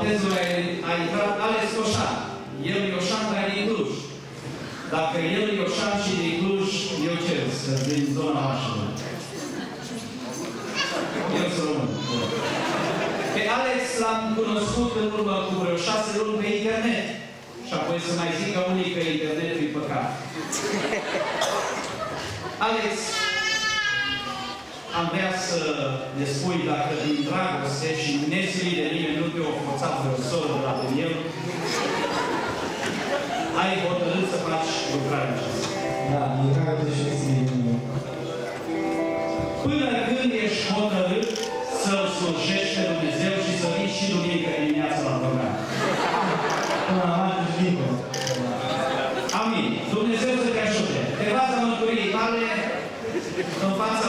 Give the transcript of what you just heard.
botezul a intrat Alex Coșan. El Ioșan care din Cluj. Dacă el Ioșan și din Cluj, eu cer să din zona Mașului. Eu să rămân. Pe Alex l-am cunoscut în urmă cu vreo 6 luni pe internet. Și apoi să mai zic că unii pe internet e păcat. Alex, am vrea să ne spui dacă din dragoste și nesuit de nimeni nu te-o forțat vreo soră la el, ai hotărât să faci lucrarea aceasta. Da, lucrarea de știință. Până când ești hotărât să-L slujești pe Dumnezeu și să vii și duminică dimineața la program? Până la marți dincolo. Amin. Dumnezeu să te ajute. Pe baza mântuirii tale, în fața